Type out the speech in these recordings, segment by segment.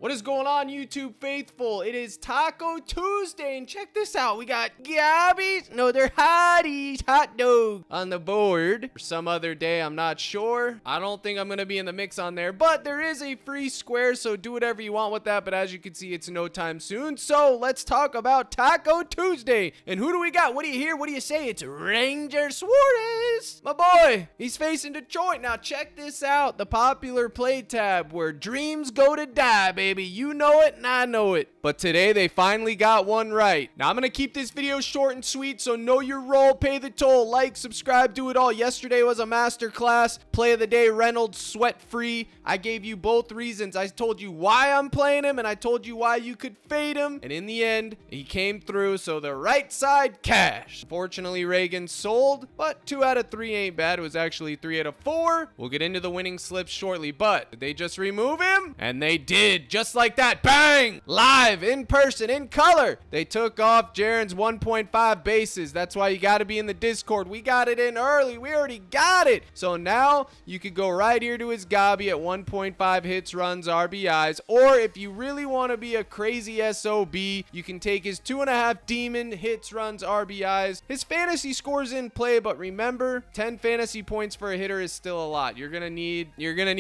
What is going on, YouTube faithful? It is Taco Tuesday, and check this out. We got Gabby's, no, they're Hotties, hot dog on the board. For some other day, I'm not sure. I don't think I'm going to be in the mix on there, but there is a free square, so do whatever you want with that. But as you can see, it's no time soon. So let's talk about Taco Tuesday. And who do we got? What do you hear? What do you say? It's Ranger Suarez, my boy. He's facing Detroit. Now check this out. The popular play tab where dreams go to die, baby. You know it and I know it. But today they finally got one right. Now I'm going to keep this video short and sweet, so know your role, pay the toll, like, subscribe, do it all. Yesterday was a masterclass. Play of the day, Reynolds, sweat free. I gave you both reasons. I told you why I'm playing him, and I told you why you could fade him. And in the end, he came through, so the right side cash. Fortunately, Reagan sold, but 2 out of 3 ain't bad. It was actually 3 out of 4. We'll get into the winning slips shortly, but did they just remove him? And they did. Just like that, bang, live, in person, in color. They took off Jaren's 1.5 bases. That's why you got to be in the Discord. We got it in early. We already got it. So now you could go right here to his Gabby at 1.5 hits, runs, RBIs. Or if you really want to be a crazy SOB, you can take his 2.5 demon hits, runs, RBIs. His fantasy scores in play, but remember, 10 fantasy points for a hitter is still a lot. You're gonna need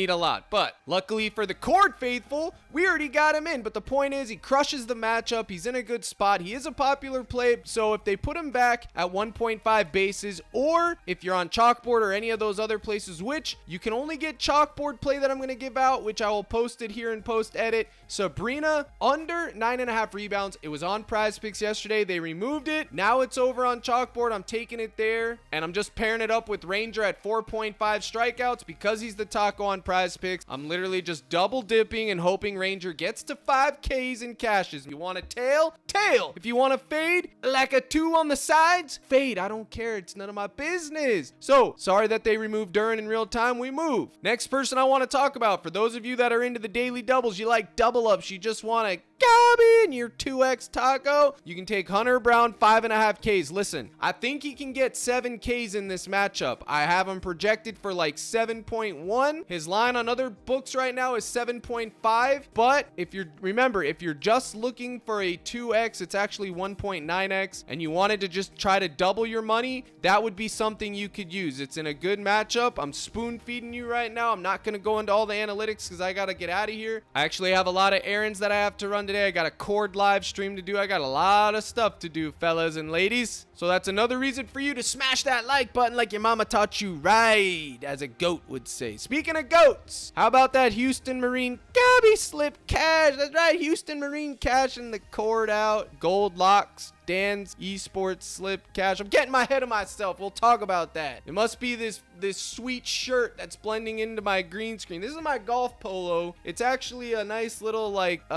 a lot. But luckily for the Cord faithful, we already got him in. But the point is, he crushes the matchup. He's in a good spot. He is a popular play. So if they put him back at 1.5 bases, or if you're on Chalkboard or any of those other places, which you can only get Chalkboard play that I'm going to give out, which I will post it here in post edit. Sabrina under 9.5 rebounds. It was on PrizePicks yesterday. They removed it. Now it's over on Chalkboard. I'm taking it there, and I'm just pairing it up with Ranger at 4.5 strikeouts because he's the taco on PrizePicks. I'm literally just double dipping and hoping Ranger gets to 5 Ks and cashes. If you want a tail, tail. If you want to fade, like a 2 on the sides, fade. I don't care. It's none of my business. So, sorry that they removed Duran in real time. We move. Next person I want to talk about, for those of you that are into the daily doubles, you like double ups, you just want to Gabby in your 2x taco, you can take Hunter Brown 5.5 Ks. Listen, I think he can get 7 Ks in this matchup. I have him projected for like 7.1. His line on other books right now is 7.5. But if you're just looking for a 2x, it's actually 1.9x, and you wanted to just try to double your money, that would be something you could use. It's in a good matchup. I'm spoon feeding you right now. I'm not going to go into all the analytics because I got to get out of here. I actually have a lot of errands that I have to run today. I got a Cord live stream to do. I got a lot of stuff to do, fellas and ladies. So that's another reason for you to smash that like button like your mama taught you right, as a goat would say. Speaking of goats, how about that Houston Marine Gabby slip cash? That's right, Houston Marine cashing the Cord out. Gold locks. Dan's esports slip cash. I'm getting my head of myself. We'll talk about that. It must be this sweet shirt that's blending into my green screen. This is my golf polo. It's actually a nice little like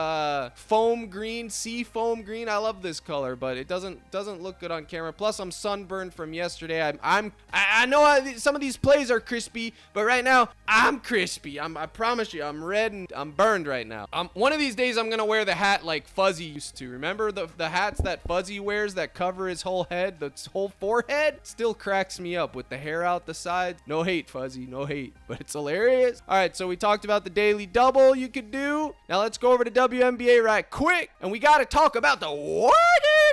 foam green, sea foam green. I love this color, but it doesn't look good on camera. Plus I'm sunburned from yesterday. I know some of these plays are crispy, but right now I'm crispy. I promise you, I'm red and I'm burned right now. One of these days I'm gonna wear the hat like Fuzzy used to. Remember the hats that Fuzzy wears that cover his whole head, the whole forehead? Still cracks me up with the hair out the side. No hate, Fuzzy, no hate, but it's hilarious. All right, so we talked about the daily double you could do. Now let's go over to WNBA right quick, and we got to talk about the wagon.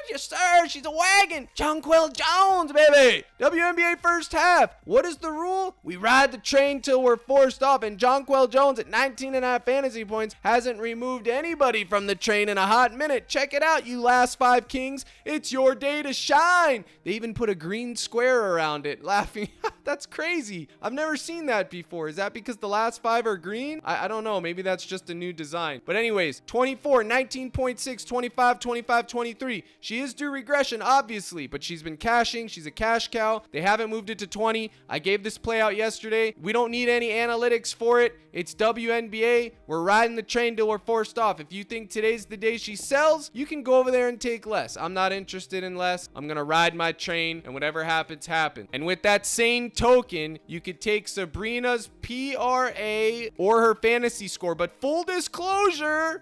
Yes, sir, she's a wagon. Jonquel Jones, baby. WNBA first half. What is the rule? We ride the train till we're forced off, and Jonquel Jones at 19.5 fantasy points hasn't removed anybody from the train in a hot minute. Check it out, you last 5 kings. It's your day to shine. They even put a green square around it, laughing. That's crazy. I've never seen that before. Is that because the last 5 are green? I don't know. Maybe that's just a new design. But anyways, 24, 19.6, 25, 25, 23. She is due regression, obviously, but she's been cashing. She's a cash cow. They haven't moved it to 20. I gave this play out yesterday. We don't need any analytics for it. It's WNBA. We're riding the train till we're forced off. If you think today's the day she sells, you can go over there and take less. I'm not interested in less. I'm going to ride my train, and whatever happens, happens. And with that same token, you could take Sabrina's PRA or her fantasy score. But full disclosure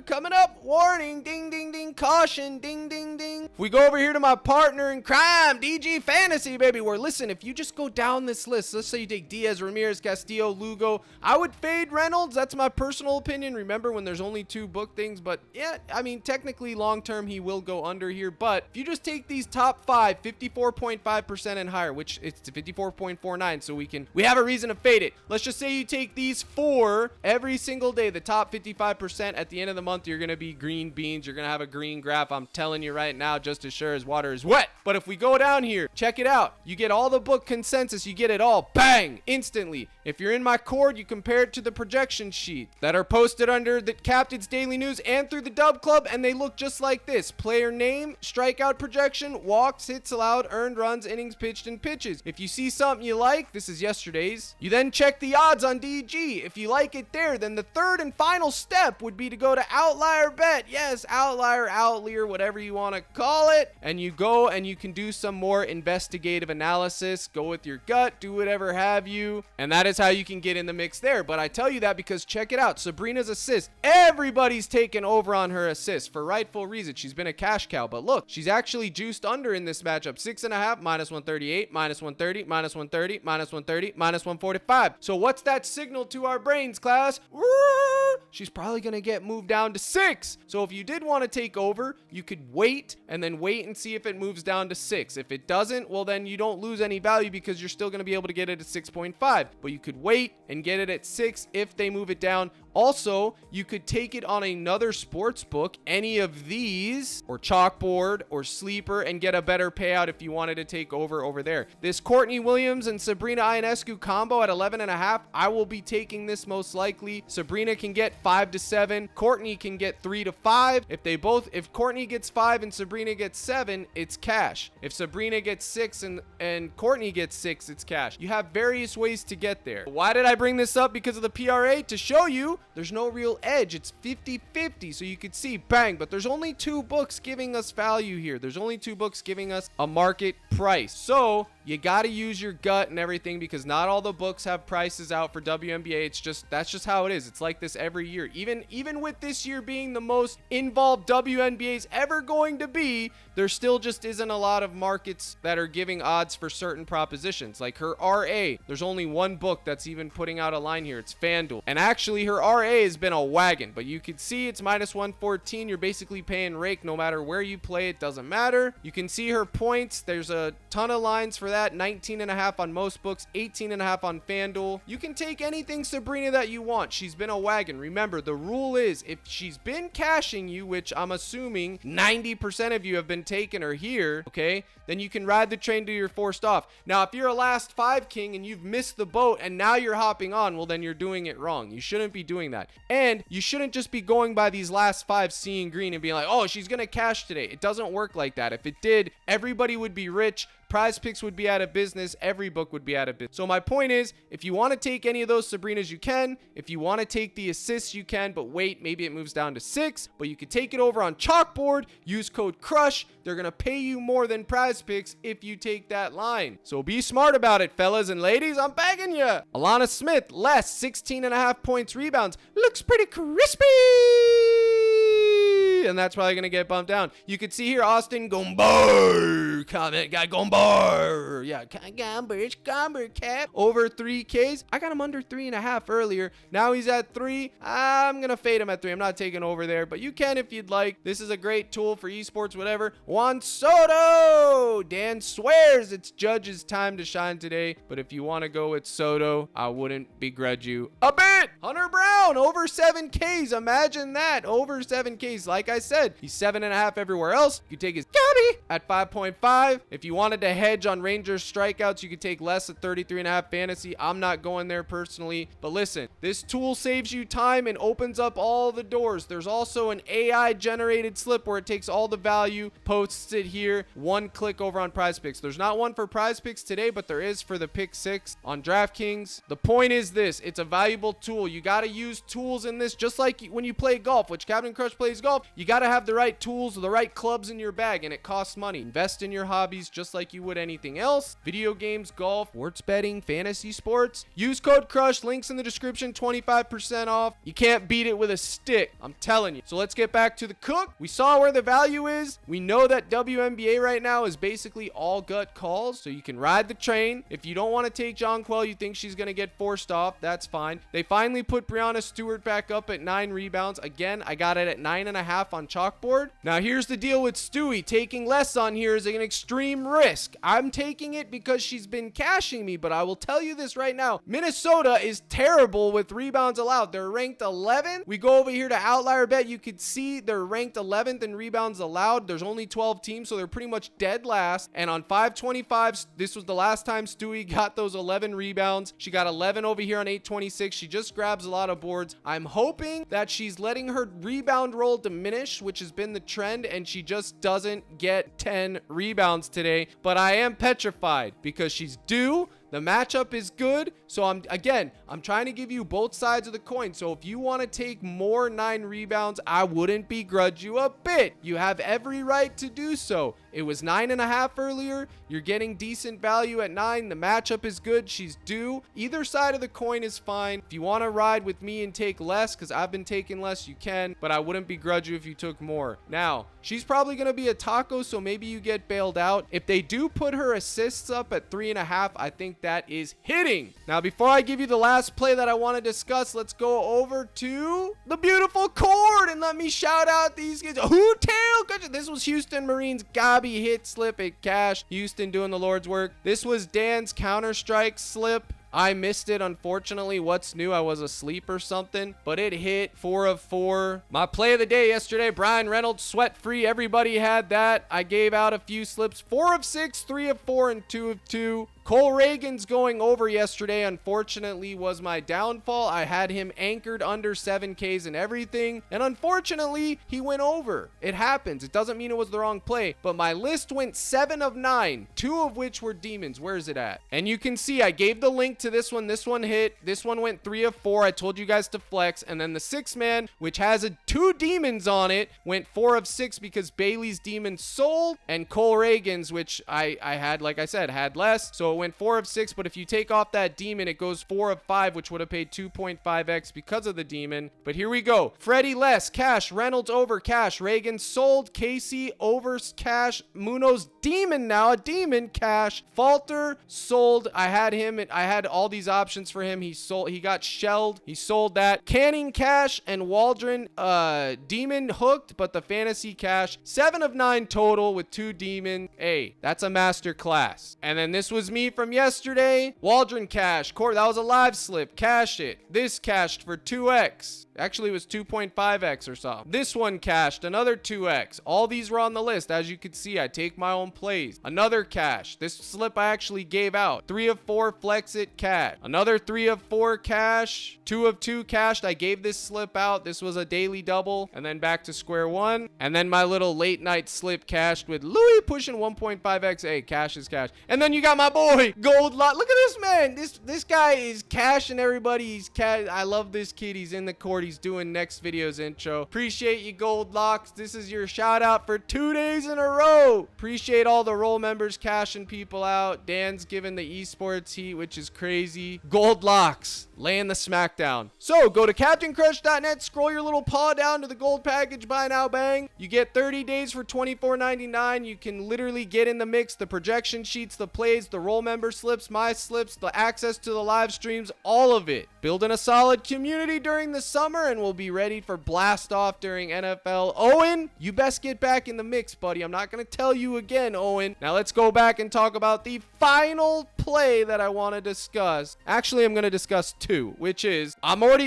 coming up. Warning, ding, ding, ding, caution. ding, ding, ding. If we go over here to my partner in crime, DG Fantasy, baby, where listen, if you just go down this list, let's say you take Diaz, Ramirez, Castillo, Lugo, I would fade Reynolds. That's my personal opinion. Remember when there's only 2 book things, but yeah, I mean, technically long term, he will go under here. But if you just take these top 5, 54.5% and higher, which it's 54.49, so we have a reason to fade it. Let's just say you take these 4 every single day, the top 55%. At the end of the month, you're going to be green beans. You're going to have a green graph. I'm telling you right now, just as sure as water is wet. But if we go down here, check it out. You get all the book consensus. You get it all. Bang! Instantly. If you're in my cord, you compare it to the projection sheet that are posted under the Captain's Daily News and through the Dub Club, and they look just like this. Player name, strikeout projection, walks, hits allowed, earned runs, innings pitched, and pitches. If you see something you like, this is yesterday's, you then check the odds on DG. If you like it there, then the third and final step would be to go to Outlier Bet. Yes, Outlier, Outlier, whatever you want to call it. And you go and you can do some more investigative analysis, go with your gut, do whatever have you. And that is how you can get in the mix there. But I tell you that because check it out. Sabrina's assist. Everybody's taken over on her assist for rightful reason. She's been a cash cow. But look, she's actually juiced under in this matchup. 6.5, minus 138, minus 130, minus 130, minus 130, minus 145. So what's that signal to our brains, class? She's probably going to get moved down to 6. So if you did want to take over, you could wait and then wait and see if it moves down to 6. If it doesn't, well, then you don't lose any value because you're still going to be able to get it at 6.5. But you could wait and get it at 6 if they move it down. Also, you could take it on another sports book, any of these, or Chalkboard or Sleeper, and get a better payout if you wanted to take over there. This Courtney Williams and Sabrina Ionescu combo at 11.5, I will be taking this most likely. Sabrina can get 5 to 7. Courtney can get 3 to 5. If Courtney gets 5 and Sabrina gets 7, it's cash. If Sabrina gets 6 and Courtney gets 6, it's cash. You have various ways to get there. Why did I bring this up? Because of the PRA, to show you there's no real edge. It's 50-50, so you could see bang, but there's only 2 books giving us value here. There's only 2 books giving us a market price. So you got to use your gut and everything because not all the books have prices out for WNBA. That's just how it is. It's like this every year. Even with this year being the most involved WNBA is ever going to be, there still just isn't a lot of markets that are giving odds for certain propositions. Like her RA, there's only 1 book that's even putting out a line here. It's FanDuel. And actually her RA has been a wagon, but you can see it's minus 114. You're basically paying rake no matter where you play. It doesn't matter. You can see her points. There's a ton of lines for that. 19.5 on most books, 18.5 on FanDuel. You can take anything Sabrina that you want. She's been a wagon. Remember, the rule is if she's been cashing you, which I'm assuming 90% of you have been taking her here, okay, then you can ride the train till you're forced off. Now, if you're a last 5 king and you've missed the boat and now you're hopping on, well, then you're doing it wrong. You shouldn't be doing that. And you shouldn't just be going by these last 5 seeing green and being like, oh, she's going to cash today. It doesn't work like that. If it did, everybody would be rich. PrizePicks would be out of business. Every book would be out of business. So my point is, if you want to take any of those Sabrinas, you can. If you want to take the assists, you can. But wait, maybe it moves down to 6. But you could take it over on Chalkboard. Use code CRUSH. They're going to pay you more than PrizePicks if you take that line. So be smart about it, fellas and ladies. I'm begging you. Alana Smith, less 16.5 points rebounds. Looks pretty crispy. And that's probably going to get bumped down. You could see here Austin Gomber. Comment guy Gomber. Yeah, Gomber cap. Over 3Ks. I got him under 3.5 earlier. Now he's at 3. I'm going to fade him at 3. I'm not taking over there, but you can if you'd like. This is a great tool for esports, whatever. Juan Soto. Dan swears it's Judge's time to shine today, but if you want to go with Soto, I wouldn't begrudge you a bit. Hunter Brown, over 7Ks. Imagine that. Over 7Ks. Like I said, he's 7.5 everywhere else. You could take his Gabby at 5.5. If you wanted to hedge on Rangers strikeouts, you could take less at 33.5 fantasy. I'm not going there personally, but listen, this tool saves you time and opens up all the doors. There's also an AI generated slip where it takes all the value, posts it here, 1 click over on PrizePicks. There's not one for PrizePicks today, but there is for the Pick 6 on DraftKings. The point is this, it's a valuable tool. You got to use tools in this just like when you play golf, which Captain Crush plays golf. you got to have the right tools, the right clubs in your bag, and it costs money. Invest in your hobbies just like you would anything else. Video games, golf, sports betting, fantasy sports. Use code CRUSH, links in the description, 25% off. You can't beat it with a stick, I'm telling you. So let's get back to the cook. We saw where the value is. We know that WNBA right now is basically all gut calls, so you can ride the train. If you don't want to take Jonquel, you think she's going to get forced off, that's fine. They finally put Breanna Stewart back up at 9 rebounds. Again, I got it at 9.5 on chalkboard. Now here's the deal with Stewie. Taking less on here is an extreme risk. I'm taking it because she's been cashing me, but I will tell you this right now. Minnesota is terrible with rebounds allowed. They're ranked 11th. We go over here to Outlier Bet. You could see they're ranked 11th in rebounds allowed. There's only 12 teams, so they're pretty much dead last. And on 525, this was the last time Stewie got those 11 rebounds. She got 11 over here on 826. She just grabs a lot of boards. I'm hoping that she's letting her rebound roll diminish, which has been the trend, and she just doesn't get 10 rebounds today. But I am petrified because she's due. The matchup is good. So I'm trying to give you both sides of the coin. So if you want to take more 9 rebounds, I wouldn't begrudge you a bit. You have every right to do so. It was 9.5 earlier. You're getting decent value at 9. The matchup is good. She's due. Either side of the coin is fine. If you want to ride with me and take less, because I've been taking less, you can. But I wouldn't begrudge you if you took more. Now, she's probably going to be a taco, so maybe you get bailed out. If they do put her assists up at 3.5, I think that is hitting. Now, before I give you the last play that I want to discuss, let's go over to the beautiful cord and let me shout out these kids. This was Houston Marines. Gabi hit slip at cash. Houston doing the Lord's work. This was Dan's Counter-Strike slip. I missed it, unfortunately. What's new? I was asleep or something, but it hit 4 of 4. My play of the day yesterday, Brian Reynolds, sweat free. Everybody had that. I gave out a few slips. 4 of 6, 3 of 4, and 2 of 2. Cole Reagan's going over yesterday, unfortunately, was my downfall. I had him anchored under 7Ks and everything, and unfortunately, he went over. It happens. It doesn't mean it was the wrong play, but my list went 7 of 9, 2 of which were demons. Where is it at? And you can see I gave the link to this one. This one hit. This one went 3 of 4. I told you guys to flex, and then the 6-man, which has 2 demons on it, went 4 of 6 because Bailey's demon sold, and Cole Reagan's, which I had, like I said, had less, so it went 4 of 6, but if you take off that demon, it goes 4 of 5, which would have paid 2.5x because of the demon. But here we go. Freddie less, cash. Reynolds over, cash. Reagan sold. Casey over, cash. Munoz demon now, a demon, cash. Falter sold. I had him, and I had all these options for him. He sold. He got shelled. He sold that. Canning cash and Waldron demon hooked, but the fantasy cash 7 of 9 total with 2 demon. Hey, that's a master class. And then this was me from yesterday. Waldron cash. That was a live slip. Cash it. This cashed for 2x. Actually, it was 2.5x or something. This one cashed. Another 2x. All these were on the list. As you can see, I take my own plays. Another cash. This slip I actually gave out. 3 of 4 flex it cash. Another 3 of 4 cash. 2 of 2 cashed. I gave this slip out. This was a daily double. And then back to square one. And then my little late night slip cashed with Louis pushing 1.5x. Hey, cash is cash. And then you got my boy, Gold Lot. Look at this man. This guy is cashing everybody. He's cash. I love this kid. He's in the court. He's doing next video's intro. Appreciate you, Gold Locks. This is your shout out for 2 days in a row. Appreciate all the role members cashing people out. Dan's giving the esports heat, which is crazy. Gold Locks laying the smackdown. So go to CaptainCrush.net, scroll your little paw down to the gold package, buy now, bang. You get 30 days for $24.99. You can literally get in the mix, the projection sheets, the plays, the role member slips, my slips, the access to the live streams, all of it. Building a solid community during the summer, and we'll be ready for blast off during NFL. Owen, you best get back in the mix, buddy. I'm not going to tell you again, Owen. Now let's go back and talk about the final play that I want to discuss. Actually, I'm going to discuss 2, which is,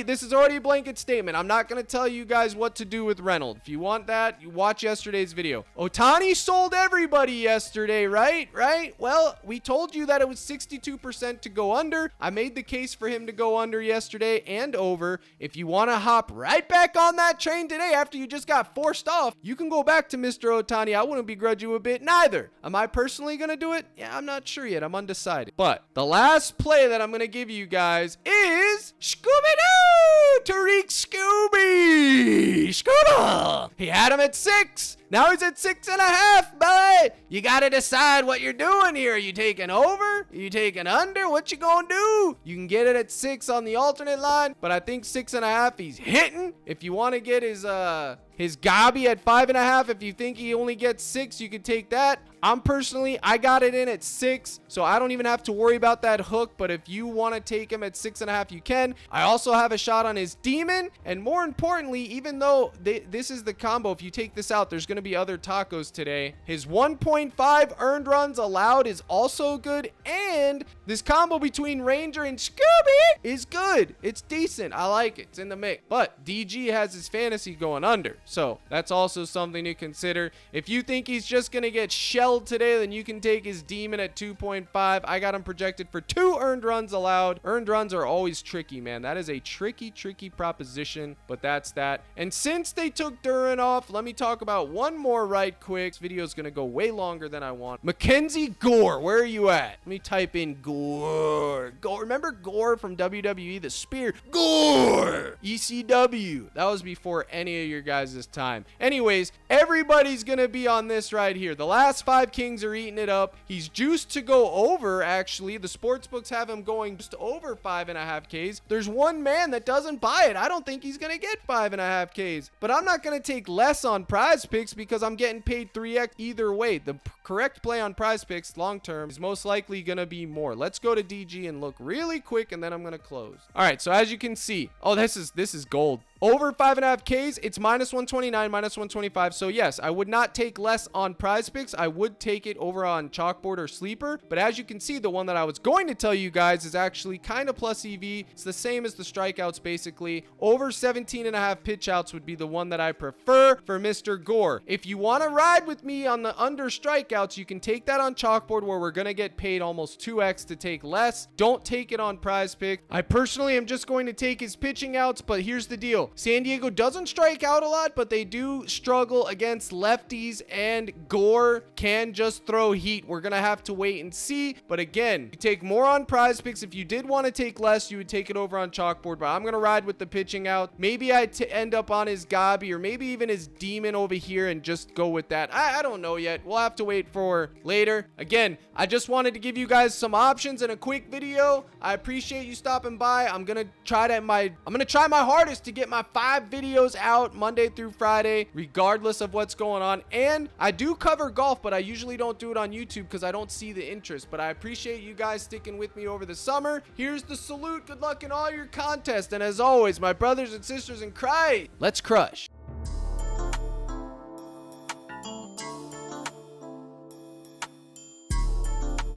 this is already a blanket statement. I'm not going to tell you guys what to do with Reynolds. If you want that, you watch yesterday's video. Ohtani sold everybody yesterday, right? Well, we told you that it was 62% to go under. I made the case for him to go under yesterday and over. If you want to hop right back on that train today after you just got forced off, you can go back to Mr. Ohtani. I wouldn't begrudge you a bit neither. Am I personally going to do it? Yeah, I'm not sure yet. I'm undecided. But the last play that I'm going to give you guys is Scooby-Doo! Tariq Scooby! Scooba! He had him at 6. Now he's at 6.5, boy. You got to decide what you're doing here. Are you taking over? Are you taking under? What you gonna do? You can get it at 6 on the alternate line, but I think 6.5 he's hitting. If you want to get his Gabi at 5.5, if you think he only gets 6, you could take that. I got it in at 6, so I don't even have to worry about that hook. But if you want to take him at 6.5, you can. I also have a shot on his demon, and more importantly, even though this is the combo, if you take this out, there's going to be other tacos today. His 1.5 earned runs allowed is also good, and this combo between Ranger and Scooby is good. It's decent. I like it. It's in the mix. But DG has his fantasy going under, so that's also something to consider. If you think he's just going to get shelled today, then you can take his demon at 2.5. I got him projected for 2 earned runs allowed. Earned runs are always tricky, man. That is a tricky proposition, but that's that. And since they took Duran off, let me talk about one more right quick. This video is going to go way longer than I want. Mackenzie Gore, where are you at? Let me type in Gore. Remember Gore from WWE, the spear? Gore! ECW. That was before any of your guys' time. Anyways, everybody's going to be on this right here. The last 5 kings are eating it up. He's juiced to go over, actually. The sports books have him going just over 5.5 Ks. There's one man that doesn't buy it. I don't think he's going to get 5.5 Ks. But I'm not going to take less on PrizePicks because I'm getting paid 3x either way. The correct play on PrizePicks long term is most likely going to be more. Let's go to DG and look really quick, and then I'm going to close. All right, so as you can see, oh, this is gold. Over 5.5 Ks, it's -129, -125. So yes, I would not take less on PrizePicks. I would take it over on Chalkboard or Sleeper. But as you can see, the one that I was going to tell you guys is actually kind of plus EV. It's the same as the strikeouts, basically. Over 17.5 pitch outs would be the one that I prefer for Mr. Gore. If you want to ride with me on the under strikeouts, you can take that on Chalkboard, where we're going to get paid almost 2x to take less. Don't take it on PrizePicks. I personally am just going to take his pitching outs, but here's the deal. San Diego doesn't strike out a lot, but they do struggle against lefties, and Gore can just throw heat. We're going to have to wait and see. But again, you take more on PrizePicks. If you did want to take less, you would take it over on Chalkboard, but I'm going to ride with the pitching out. Maybe I end up on his Gabi or maybe even his demon over here and just go with that. I don't know yet. We'll have to wait for later. Again, I just wanted to give you guys some options in a quick video. I appreciate you stopping by. I'm going to try my hardest to get my 5 videos out Monday through Friday, regardless of what's going on. And I do cover golf, but I usually don't do it on YouTube because I don't see the interest. But I appreciate you guys sticking with me over the summer. Here's the salute. Good luck in all your contests. And as always, my brothers and sisters in Christ, let's crush.